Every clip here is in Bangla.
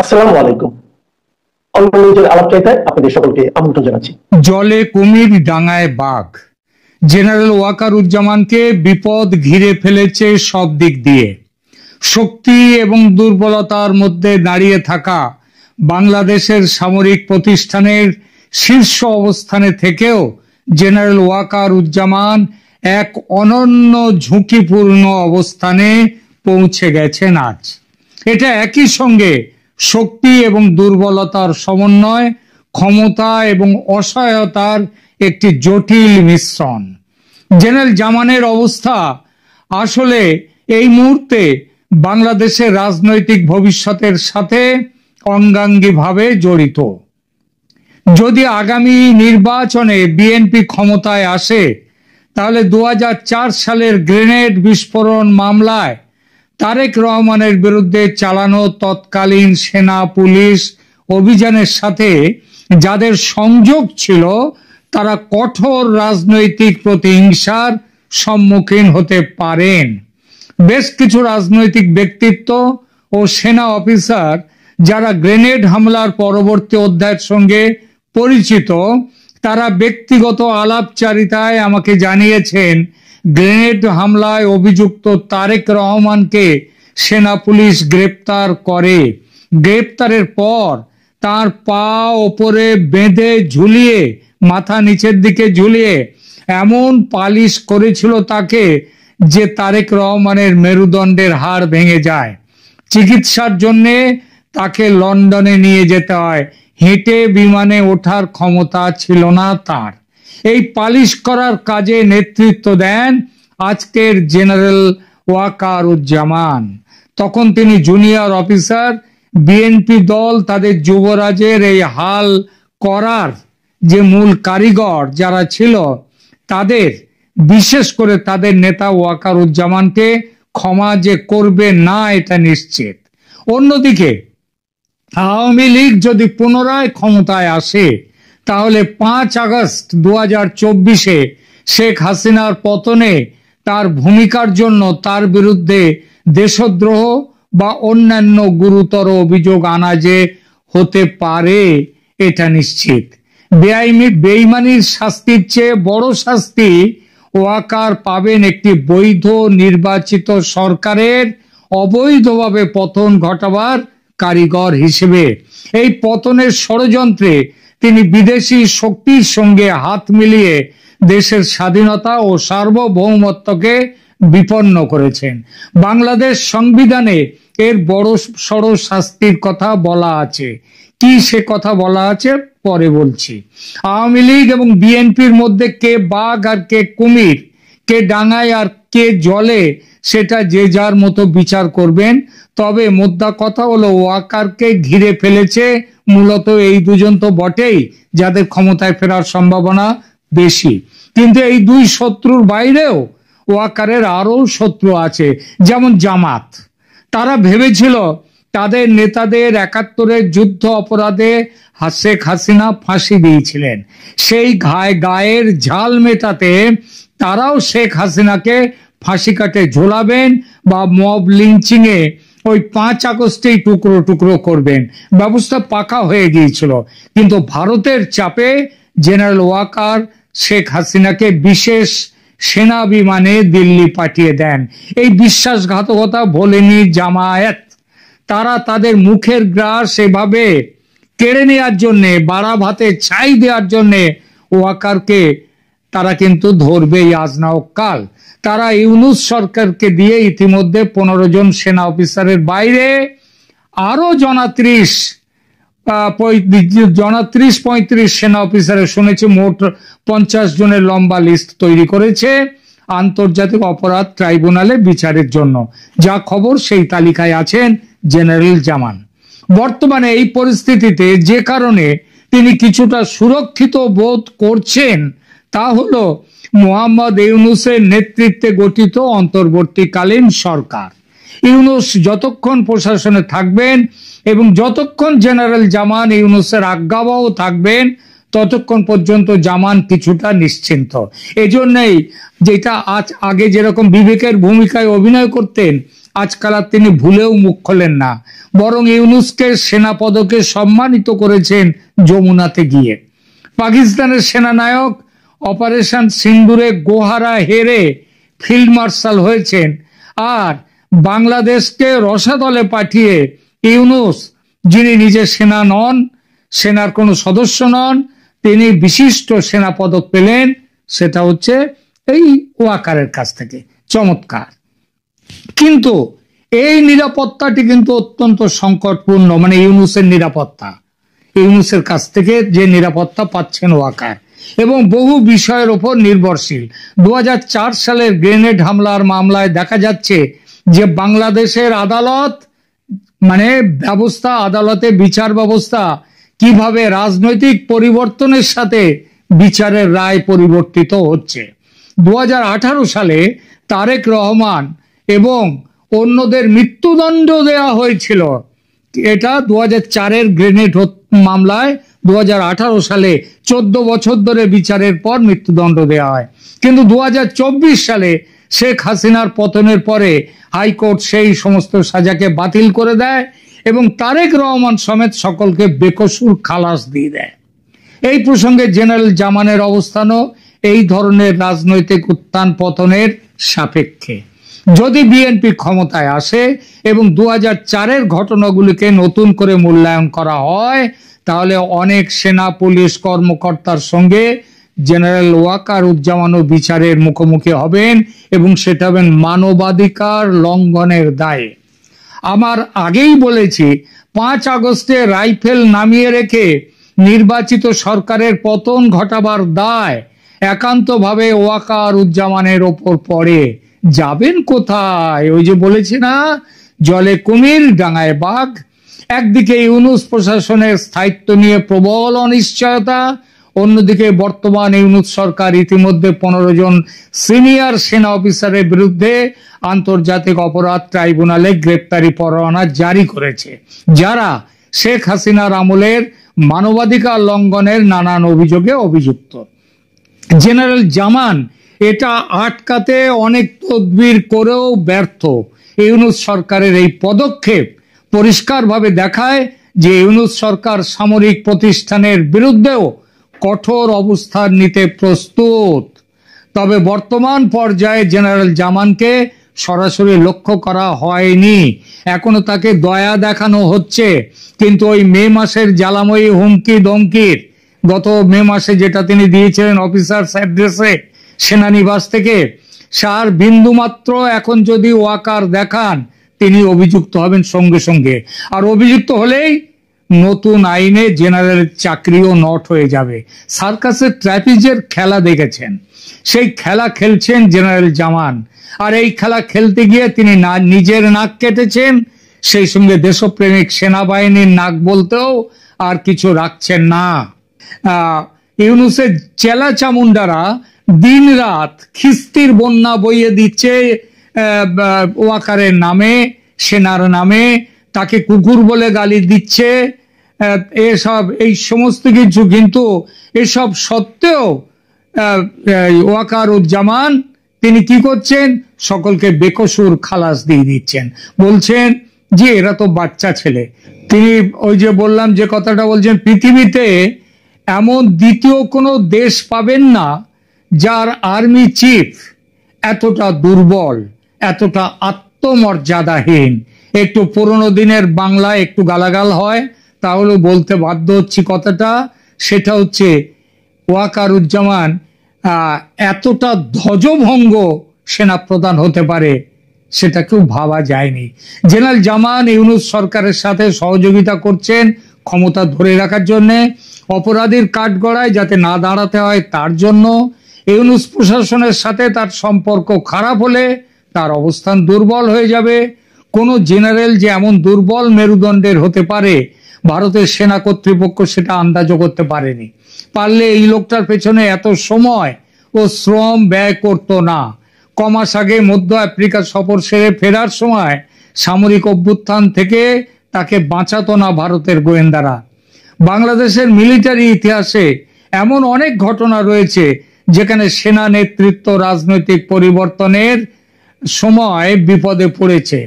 আসসালামু আলাইকুম। অনলাইন নিউজের আলাপচারিতায় আপনাদের সকলকে আমন্ত্রণ জানাচ্ছি। জলে কুমির, ডাঙায় বাঘ। জেনারেল ওয়াকারুজ্জামানকে বিপদ ঘিরে ফেলেছে সব দিক দিয়ে। শক্তি এবং দুর্বলতার মধ্যে দাঁড়িয়ে থাকা বাংলাদেশের সামরিক প্রতিষ্ঠানের শীর্ষ অবস্থানে থেকেও জেনারেল ওয়াকারুজ্জামান এক অনন্য ঝুঁকিপূর্ণ অবস্থানে পৌঁছে গেছেন আজ। এটা একই সঙ্গে শক্তি এবং দুর্বলতার সমন্বয়, ক্ষমতা এবং অসহায়তার একটি জটিল মিশ্রণ। জেনারেল জামানের অবস্থা আসলে এই মুহূর্তে বাংলাদেশের রাজনৈতিক ভবিষ্যতের সাথে অঙ্গাঙ্গিভাবে জড়িত। যদি আগামী নির্বাচনে বিএনপি ক্ষমতায় আসে, তাহলে 2004 সালের গ্রেনেড বিস্ফোরণ মামলায় তারেক রহমানের বিরুদ্ধে চালানো তৎকালীন সেনা পুলিশ অভিযানের সাথে যাদের সংযোগ ছিল, তারা কঠোর রাজনৈতিক প্রতিহিংসার সম্মুখীন হতে পারেন। বেশ কিছু রাজনৈতিক ব্যক্তিত্ব ও সেনা অফিসার যারা গ্রেনেড হামলার পরবর্তী অধ্যায়ের সঙ্গে পরিচিত, তারা ব্যক্তিগত আলাপচারিতায় আমাকে জানিয়েছেন, গ্রেনেড হামলায় অভিযুক্ত তারেক রহমানকে সেনা পুলিশ গ্রেপ্তার করে। গ্রেপ্তারের পর তার পা ওপরে বেঁধে ঝুলিয়ে, মাথা নিচের দিকে ঝুলিয়ে এমন পালিশ করেছিল তাকে যে তারেক রহমানের মেরুদণ্ডের হাড় ভেঙে যায়। চিকিৎসার জন্যে তাকে লন্ডনে নিয়ে যেতে হয়। হেঁটে বিমানে ওঠার ক্ষমতা ছিল না তার। এই পালিশ করার কাজে নেতৃত্ব দেন আজকের জেনারেল ওয়াকারুজ্জামান। তখন তিনি জুনিয়র অফিসার। বিএনপি দল তাদের যুবরাজের এই হাল করার যে মূল কারিগর যারা ছিল, তাদের, বিশেষ করে তাদের নেতা ওয়াকারুজ্জামানকে ক্ষমা যে করবে না এটা নিশ্চিত। অন্যদিকে আওয়ামী লীগ যদি পুনরায় ক্ষমতায় আসে, তাহলে 5 আগস্ট 2024 শেখ হাসিনার পতনে তার ভূমিকার জন্য তার বিরুদ্ধে দেশদ্রোহ বা অন্যান্য গুরুতর অভিযোগ আনা যে হতে পারে এটা নিশ্চিত। বেঈমানির শাস্তির চেয়ে বড় শাস্তি ওয়াকার পাবেন একটি বৈধ নির্বাচিত সরকারের অবৈধভাবে পতন ঘটাবার কারিগর হিসেবে। এই পতনের ষড়যন্ত্রে তিনি বিদেশি শক্তির সঙ্গে হাত মিলিয়ে দেশের স্বাধীনতা ও সার্বভৌমত্বকে বিপন্ন করেছেন। বাংলাদেশ সংবিধানে এর বড় সড় শাস্তির কথা বলা আছে। কি সে কথা বলা আছে পরে বলছি। আওয়ামী লীগ এবং বিএনপির মধ্যে কে বাঘ আর কে কুমির, কে ডাঙায় আর কে জলে, সেটা যে যার মতো বিচার করবেন। তবে মোদ্দা কথা হলো, ওয়াকারকে ঘিরে ফেলেছে মূলত এই দুজন তো বটেই, যাদের ক্ষমতায় ফেরার সম্ভাবনা বেশি। কিন্তু এই দুই শত্রুর বাইরেও ওয়াকারের আরো শত্রু আছে, যেমন জামাত। তারা ভেবেছিল তাদের নেতাদের 71-এর যুদ্ধ অপরাধে শেখ হাসিনা ফাঁসি দিয়েছিলেন। সেই গায়ের ঝাল মেটাতে তারাও শেখ হাসিনাকে ফাঁসি কাটে ঝোলাবেন বা মব লিঞ্চিং এ ওই 5 আগস্টেই টুকরো টুকরো করবেন। ব্যবস্থা পাকা হয়ে গিয়েছিল, কিন্তু ভারতের চাপে জেনারেল ওয়াকার শেখ হাসিনাকে বিশেষ সেনা বিমানে দিল্লি পাঠিয়ে দেন। এই বিশ্বাসঘাতকতা ভোলেনি জামায়াত। তারা তাদের মুখের গ্রাস এভাবে কেড়ে নেওয়ার জন্যে, বাড়া ভাতে ছাই দেওয়ার জন্যে ওয়াকারকে তারা কিন্তু ধরবেই আজ না হোক কাল। তারা ইউনূস সরকারকে দিয়ে ইতিমধ্যে 15 জন সেনা অফিসারের বাইরে আরো 30-35 সেনা অফিসারের, শুনেছি মোট 50 জনের লম্বা লিস্ট তৈরি করেছে আন্তর্জাতিক অপরাধ ট্রাইব্যুনালে বিচারের জন্য। যা খবর সেই তালিকায় আছেন জেনারেল জামান। বর্তমানে এই পরিস্থিতিতে যে কারণে তিনি কিছুটা সুরক্ষিত বোধ করছেন, তা হলো মোহাম্মদ ইউনূসের নেতৃত্বে গঠিত অন্তর্বর্তীকালীন সরকার। ইউনূস যতক্ষণ প্রশাসনে থাকবেন এবং যতক্ষণ জেনারেল জামান ইউনূসের আজ্ঞাবহ থাকবেন, ততক্ষণ পর্যন্ত জামান কিছুটা নিশ্চিন্ত। এজন্যই যেটা আগে যেরকম বিবেকের ভূমিকায় অভিনয় করতেন, আজকাল আর তিনি ভুলেও মুখ খোলেন না, বরং ইউনূসকে সেনা পদকে সম্মানিত করেছেন যমুনাতে গিয়ে। পাকিস্তানের সেনানায়ক অপারেশন সিন্দুরে গোহারা হেরে ফিল্ড মার্শাল হয়েছেন, আর বাংলাদেশকে রসাতলে পাঠিয়ে ইউনূস, যিনি নিজে সেনা নন, সেনার কোনো সদস্য নন, তিনি বিশিষ্ট সেনা পদক পেলেন, সেটা হচ্ছে এই ওয়াকারের কাছ থেকে। চমৎকার। কিন্তু এই নিরাপত্তাটি কিন্তু অত্যন্ত সংকটপূর্ণ, মানে ইউনূসের নিরাপত্তা, ইউনূসের কাছ থেকে যে নিরাপত্তা পাচ্ছেন ওয়াকার, এবং বহু বিষয়ের উপর নির্ভরশীল। 2004 সালের গ্রেনেড হামলার মামলায় দেখা যাচ্ছে যে বাংলাদেশের আদালত, মানে ব্যবস্থা, আদালতে বিচার ব্যবস্থা কিভাবে রাজনৈতিক পরিবর্তনের সাথে বিচারের রায় পরিবর্তিত হচ্ছে। 2018 সালে তারেক রহমান এবং অন্যদের মৃত্যুদণ্ড দেওয়া হয়েছিল। এটা 2004-এর গ্রেনেড মামলায় 2018 সালে 14 বছর ধরে বিচারের পর মৃত্যুদণ্ড দেওয়া হয়। কিন্তু 2024 সালে শেখ হাসিনার পতনের পরে হাইকোর্ট সেই সমস্ত সাজাকে বাতিল করে দেয় এবং তারেক রহমান সমেত সকলকে বেকসুর খালাস দিয়ে দেয়। এই প্রসঙ্গে জেনারেল জামানের অবস্থানও এই ধরনের রাজনৈতিক উত্থান পতনের সাপেক্ষে। যদি বিএনপি ক্ষমতায় আসে এবং 2004-এর ঘটনাগুলিকে নতুন করে মূল্যায়ন করা হয়, তাহলে অনেক সেনা পুলিশ কর্মকর্তার সঙ্গে জেনারেল ওয়াকারুজ্জামানও বিচারের মুখোমুখি হবেন, এবং সেটা হবেন মানবাধিকার লঙ্ঘনের দায়ে। আমার আগেই বলেছি, 5 আগস্টে রাইফেল নামিয়ে রেখে নির্বাচিত সরকারের পতন ঘটাবার দায় একান্তভাবে ওয়াকারুজ্জামানের ওপর পড়ে। যাবেন কোথায়? ওই যে বলেছি না, জলে কুমির ডাঙায় বাঘ। একদিকে ইউনূস প্রশাসনের স্থায়িত্ব নিয়ে প্রবল অনিশ্চয়তা, অন্যদিকে বর্তমান ইউনূস সরকার ইতিমধ্যে 15 জন সিনিয়র সেনা অফিসারের বিরুদ্ধে আন্তর্জাতিক অপরাধ ট্রাইব্যুনালে গ্রেপ্তারি পরোয়ানা জারি করেছে, যারা শেখ হাসিনার আমলের মানবাধিকার লঙ্ঘনের নানান অভিযোগে অভিযুক্ত। জেনারেল জামান এটা আটকাতে অনেক তদবির করেও ব্যর্থ। ইউনূস সরকারের এই পদক্ষেপ পরিষ্কারভাবে দেখায় যে ইউনূস সরকার সামরিক প্রতিষ্ঠানের বিরুদ্ধেও কঠোর অবস্থান নিতে প্রস্তুত। তবে বর্তমান পর্যায়ে জেনারেল জামানকে সরাসরি লক্ষ্য করা হয়নি, এখনো তাকে দয়া দেখানো হচ্ছে। কিন্তু ওই মে মাসের জ্বালাময়ী হুমকি ধমকির, গত মে মাসে যেটা তিনি দিয়েছিলেন অফিসার্স অ্যাড্রেসে সেনানিবাস থেকে, সার বিন্দুমাত্র এখন যদি ওয়াকার দেখান, তিনি অভিযুক্ত হবেন সঙ্গে সঙ্গে। আর অভিযুক্ত হলেই নতুন আইনে জেনারেল চাকরিও নট হয়ে যাবে। সার্কাসের ট্র্যাপিজের খেলা দেখেছেন, সেই খেলা খেলছেন জেনারেল জামান। আর এই খেলা খেলতে গিয়ে তিনি নিজের নাক কেটেছেন, সেই সঙ্গে দেশপ্রেমিক সেনাবাহিনীর নাক বলতেও আর কিছু রাখছেন না। ইউনূসের চেলা চামুন্ডারা দিন রাত খিস্তির বন্যা বইয়ে দিচ্ছে ওয়াকারের নামে, সেনার নামে, তাকে কুকুর বলে গালি দিচ্ছে, এসব এই সমস্ত কিছু। কিন্তু এসব সত্ত্বেও ওয়াকারুজ্জামান তিনি কি করছেন? সকলকে বেকসুর খালাস দিয়ে দিচ্ছেন, বলছেন যে এরা তো বাচ্চা ছেলে। তিনি ওই যে বললাম যে কথাটা বলছেন, পৃথিবীতে এমন দ্বিতীয় কোনো দেশ পাবেন না যার আর্মি চিফ এতটা দুর্বল, এতটা আত্মমর্যাদাহীন। একটু পুরনো দিনের বাংলায় একটু গালাগাল হয়, তাহলে বলতে বাধ্য হচ্ছি কথাটা, সেটা হচ্ছে ওয়াকারুজ্জামান এতটা ধ্বজভঙ্গ সেনাপ্রধান হতে পারে, সেটা কেউ ভাবা যায়নি। জেনারেল জামান ইউনূস সরকারের সাথে সহযোগিতা করছেন ক্ষমতা ধরে রাখার জন্য, অপরাধীর কাঠগড়ায় যাতে না দাঁড়াতে হয় তার জন্য। ইউনূস প্রশাসনের সাথে তার সম্পর্ক খারাপ হলে তার অবস্থান দুর্বল হয়ে যাবে। কোনো জেনারেল যে এমন দুর্বল মেরুদণ্ডের হতে পারে, ভারতের সেনা কর্তৃপক্ষ সেটা আন্দাজও করতে পারেনি। পারলে এই লোকটার পেছনে এত সময় ও শ্রম ব্যয় করতো না। কমাস আগে মধ্য আফ্রিকা সফর সেরে ফেরার সময় সামরিক অভ্যুত্থান থেকে তাকে বাঁচাতো না ভারতের গোয়েন্দারা। বাংলাদেশের মিলিটারি ইতিহাসে এমন অনেক ঘটনা রয়েছে যেখানে সেনা নেতৃত্ব রাজনৈতিক পরিবর্তনের সময় বিপদে পড়েছে।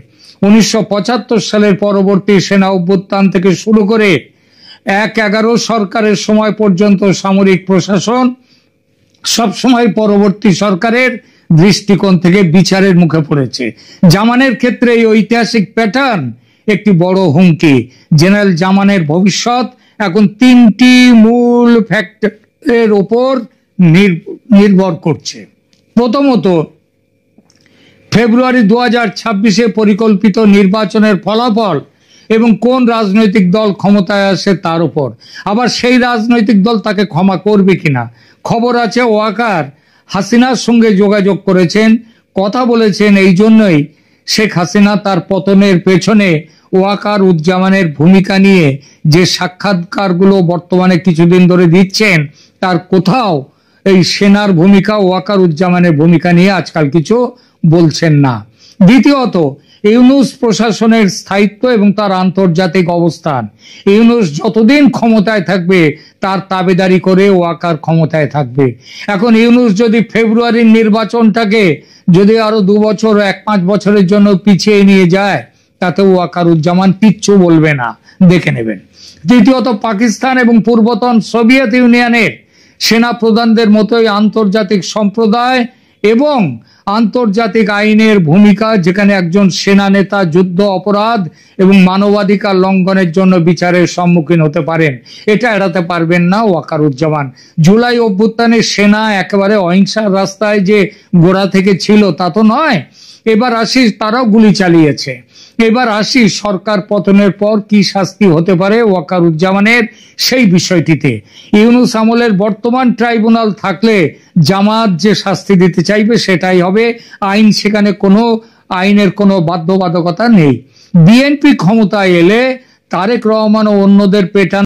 1975 সালের পরবর্তী সেনা অভ্যুত্থান থেকে শুরু করে 1/11 সরকারের সময় পর্যন্ত সামরিক প্রশাসন সবসময় পরবর্তী সরকারের দৃষ্টিকোণ থেকে বিচারের মুখে পড়েছে। জামানের ক্ষেত্রে এই ঐতিহাসিক প্যাটার্ন একটি বড় হুমকি। জেনারেল জামানের ভবিষ্যৎ এখন 3টি মূল ফ্যাক্টরের উপর নির্ভর করছে। প্রথমত, ফেব্রুয়ারি 2026-এ পরিকল্পিত নির্বাচনের ফলাফল এবং কোন রাজনৈতিক দল ক্ষমতায় আসে তার উপর। আবার সেই রাজনৈতিক দল তাকে ক্ষমা করবে কিনা। খবর আছে ওয়াকার হাসিনার সঙ্গে যোগাযোগ করেছেন, কথা বলেছেন। এই জন্যই শেখ হাসিনা তার পতনের পেছনে ওয়াকার উজ্জামানের ভূমিকা নিয়ে যে সাক্ষাৎকারগুলো বর্তমানে কিছুদিন ধরে দিচ্ছেন, তার কোথাও এই সেনার ভূমিকা, ওয়াকার উজ্জামানের ভূমিকা নিয়ে আজকাল কিছু বলছেন না। দ্বিতীয়ত, ইউনূস প্রশাসনের স্থায়িত্ব এবং তার আন্তর্জাতিক অবস্থান। ইউনূস যতদিন ক্ষমতায় থাকবে তার তাবেদারি করে ওয়াকার ক্ষমতায় থাকবে। এখন ইউনূস যদি ফেব্রুয়ারির নির্বাচনটাকে যদি আরো 2 বছর 1-5 বছরের জন্য পিছিয়ে নিয়ে যায়, তাতে ওয়াকার উজ্জামান কিচ্ছু বলবে না, দেখে নেবেন। তৃতীয়ত, পাকিস্তান এবং পূর্বতন সোভিয়েত ইউনিয়নের সেনা প্রধানদের মতোই আন্তর্জাতিক সম্প্রদায় এবং আন্তর্জাতিক আইনের ভূমিকা, যেখানে একজন সেনা নেতা যুদ্ধ অপরাধ এবং মানবাধিকার লঙ্ঘনের জন্য বিচারের সম্মুখীন হতে পারেন, এটা এড়াতে পারবেন না ওয়াকার উজ্জামান। জুলাই অভ্যুত্থানে সেনা একেবারে অহিংসার রাস্তায় যে গোড়া থেকে ছিল তা তো নয়। এবার আসি, তারাও গুলি চালিয়েছে। এবার আসি সরকার পতনের পর কি শাস্তি হতে পারে ওয়াকার উজ্জামানের সেই বিষয়টিতে। ইউনূস আমলের বর্তমান ট্রাইব্যুনাল থাকলে জামাত যে শাস্তি দিতে চাইবে সেটাই হবে আইন, সেখানে কোনো আইনের কোনো বাধ্যবাধকতা নেই। বিএনপি ক্ষমতায় এলে তারেক রহমান ও অন্যদের পেটানো